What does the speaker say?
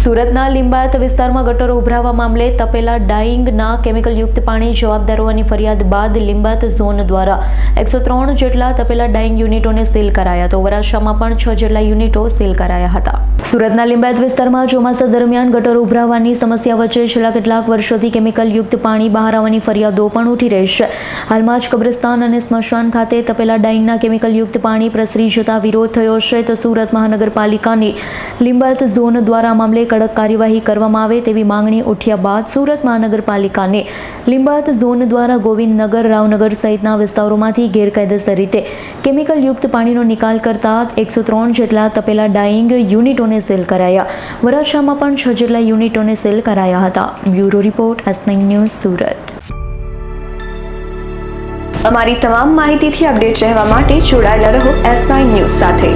સુરતના લિંબાયત વિસ્તારમાં ગટરો ઉભરાવા મામલે તપેલા ડાઇંગના કેમિકલયુક્ત પાણી જવાબદાર હોવાની ફરિયાદ બાદ લિંબાયત ઝોન દ્વારા 103 જેટલા તપેલા ડાઇંગ યુનિટોને સીલ કરાયા તો વરાછામાં પણ 6 જેટલા યુનિટો સીલ કરાયા હતા. સુરતના લિંબાયત વિસ્તારમાં ચોમાસા દરમિયાન ગટરો ઉભરાવાની સમસ્યા વચ્ચે છેલ્લા કેટલાક વર્ષોથી કેમિકલયુક્ત પાણી બહાર આવવાની ફરિયાદો પણ ઉઠી રહી છે. હાલમાં જ કબ્રસ્તાન અને સ્મશાન ખાતે તપેલા ડાઇંગના કેમિકલયુક્ત પાણી પ્રસરી જતા વિરોધ થયો છે તો સુરત મહાનગરપાલિકાની લિંબાયત ઝોન દ્વારા મામલે કડક કાર્યવાહી કરવામાં આવે તેવી માંગણી ઉઠ્યા બાદ સુરત મહાનગરપાલિકાને લિંબાયત ઝોન દ્વારા ગોવિંદનગર, રાવનગર સહિતના વિસ્તારોમાંથી ગેરકાયદેસર રીતે કેમિકલયુક્ત પાણીનો નિકાલ કરતા 103 જેટલા તપેલા ડાઇંગ યુનિટોને સીલ કરાયા. વરાછામાં પણ 6 જેટલા યુનિટોને સીલ કરાયા હતા. Bureau report S9 news Surat. અમારી તમામ માહિતીથી અપડેટ રહેવા માટે જોડાયેલા રહો S9 ન્યૂઝ સાથે.